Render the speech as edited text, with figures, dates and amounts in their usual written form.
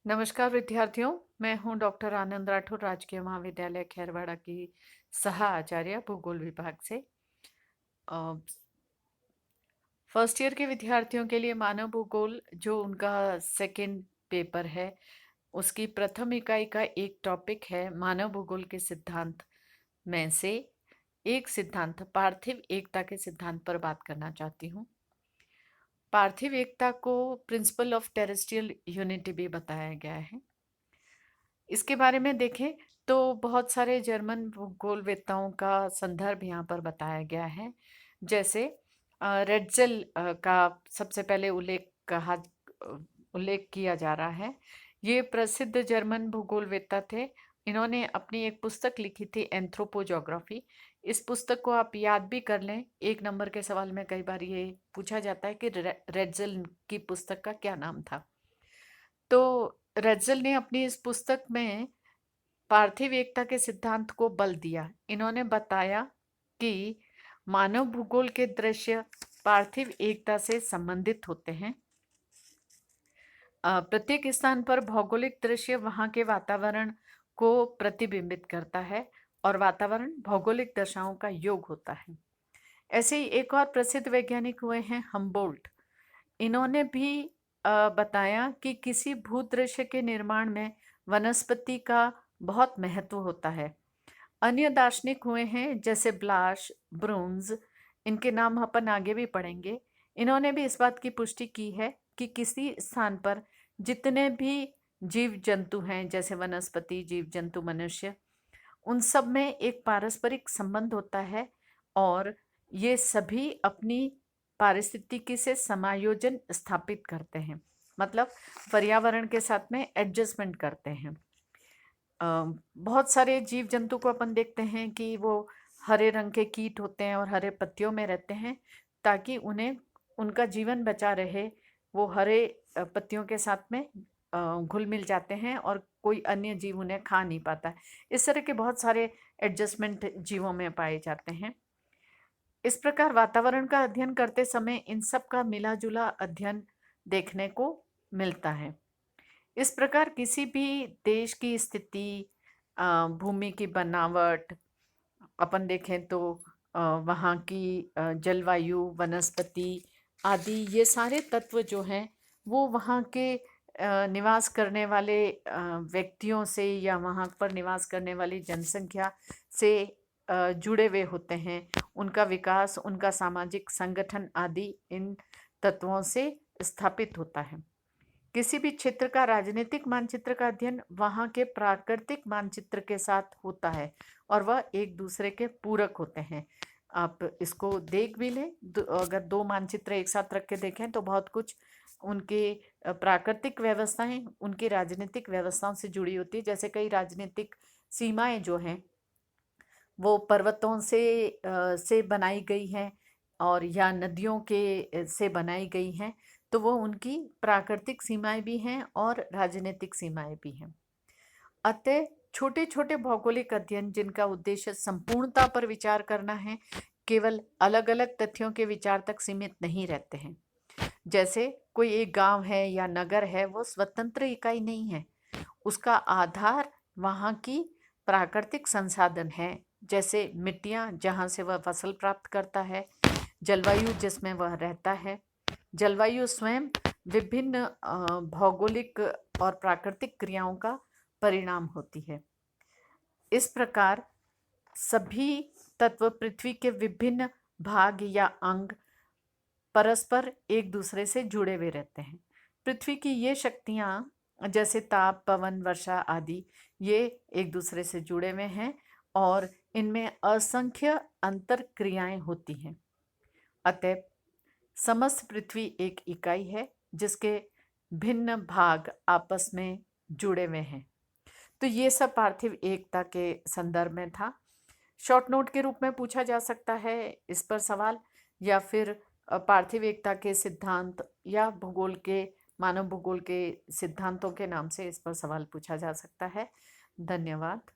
नमस्कार विद्यार्थियों, मैं हूं डॉक्टर आनंद राठौर, राजकीय महाविद्यालय खैरवाड़ा की सह आचार्य भूगोल विभाग से। फर्स्ट ईयर के विद्यार्थियों के लिए मानव भूगोल जो उनका सेकंड पेपर है, उसकी प्रथम इकाई का एक टॉपिक है मानव भूगोल के सिद्धांत में से एक सिद्धांत पार्थिव एकता के सिद्धांत पर बात करना चाहती हूँ। पार्थिव एकता को प्रिंसिपल ऑफ टेरेस्ट्रियल यूनिटी भी बताया गया है। इसके बारे में देखें तो बहुत सारे जर्मन भूगोलवेत्ताओं का संदर्भ यहाँ पर बताया गया है। जैसे रेड्ज़ेल का सबसे पहले उल्लेख किया जा रहा है। ये प्रसिद्ध जर्मन भूगोलवेत्ता थे। इन्होंने अपनी एक पुस्तक लिखी थी एंथ्रोपोजोग्राफी। इस पुस्तक को आप याद भी कर लें। 1 नंबर के सवाल में कई बार ये पूछा जाता है कि रेड्ज़ेल की पुस्तक का क्या नाम था। तो रेड्ज़ेल ने अपनी इस पुस्तक में पार्थिव एकता के सिद्धांत को बल दिया। इन्होंने बताया कि मानव भूगोल के दृश्य पार्थिव एकता से संबंधित होते हैं। प्रत्येक स्थान पर भौगोलिक दृश्य वहां के वातावरण को प्रतिबिंबित करता है और वातावरण भौगोलिक दशाओं का योग होता है। ऐसे ही एक और प्रसिद्ध वैज्ञानिक हुए हैं हम्बोल्ट। इन्होंने भी बताया कि किसी भूदृश्य के निर्माण में वनस्पति का बहुत महत्व होता है। अन्य दार्शनिक हुए हैं जैसे ब्लाश, ब्रून्स, इनके नाम अपन आगे भी पढ़ेंगे। इन्होंने भी इस बात की पुष्टि की है कि किसी स्थान पर जितने भी जीव जंतु हैं, जैसे वनस्पति, जीव जंतु, मनुष्य, उन सब में एक पारस्परिक संबंध होता है और ये सभी अपनी पारिस्थितिकी से समायोजन स्थापित करते हैं, मतलब पर्यावरण के साथ में एडजस्टमेंट करते हैं। बहुत सारे जीव जंतु को अपन देखते हैं कि वो हरे रंग के कीट होते हैं और हरे पत्तियों में रहते हैं ताकि उन्हें उनका जीवन बचा रहे। वो हरे पत्तियों के साथ में घुल मिल जाते हैं और कोई अन्य जीव उन्हें खा नहीं पाता। इस तरह के बहुत सारे एडजस्टमेंट जीवों में पाए जाते हैं। इस प्रकार वातावरण का अध्ययन करते समय इन सब का मिला जुला अध्ययन देखने को मिलता है। इस प्रकार किसी भी देश की स्थिति, भूमि की बनावट, अपन देखें तो वहाँ की जलवायु, वनस्पति आदि, ये सारे तत्व जो हैं वो वहाँ के निवास करने वाले व्यक्तियों से या वहाँ पर निवास करने वाली जनसंख्या से जुड़े हुए होते हैं। उनका विकास, उनका सामाजिक संगठन आदि इन तत्वों से स्थापित होता है। किसी भी क्षेत्र का राजनीतिक मानचित्र का अध्ययन वहाँ के प्राकृतिक मानचित्र के साथ होता है और वह एक दूसरे के पूरक होते हैं। आप इसको देख भी लें, अगर 2 मानचित्र एक साथ रख के देखें तो बहुत कुछ उनके प्राकृतिक व्यवस्थाएं उनकी राजनीतिक व्यवस्थाओं से जुड़ी होती है। जैसे कई राजनीतिक सीमाएं जो हैं वो पर्वतों से बनाई गई हैं और या नदियों के से बनाई गई हैं, तो वो उनकी प्राकृतिक सीमाएं भी हैं और राजनीतिक सीमाएं भी हैं। अतः छोटे छोटे भौगोलिक अध्ययन जिनका उद्देश्य संपूर्णता पर विचार करना है, केवल अलग अलग तथ्यों के विचार तक सीमित नहीं रहते हैं। जैसे कोई एक गांव है या नगर है, वो स्वतंत्र इकाई नहीं है। उसका आधार वहाँ की प्राकृतिक संसाधन है, जैसे मिट्टियाँ जहाँ से वह फसल प्राप्त करता है, जलवायु जिसमें वह रहता है। जलवायु स्वयं विभिन्न भौगोलिक और प्राकृतिक क्रियाओं का परिणाम होती है। इस प्रकार सभी तत्व पृथ्वी के विभिन्न भाग या अंग परस्पर एक दूसरे से जुड़े हुए रहते हैं। पृथ्वी की ये शक्तियाँ जैसे ताप, पवन, वर्षा आदि, ये एक दूसरे से जुड़े हुए हैं और इनमें असंख्य अंतर क्रियाएं होती हैं। अतः समस्त पृथ्वी एक इकाई है जिसके भिन्न भाग आपस में जुड़े हुए हैं। तो ये सब पार्थिव एकता के संदर्भ में था। शॉर्ट नोट के रूप में पूछा जा सकता है इस पर सवाल, या फिर पार्थिव एकता के सिद्धांत या भूगोल के, मानव भूगोल के सिद्धांतों के नाम से इस पर सवाल पूछा जा सकता है। धन्यवाद।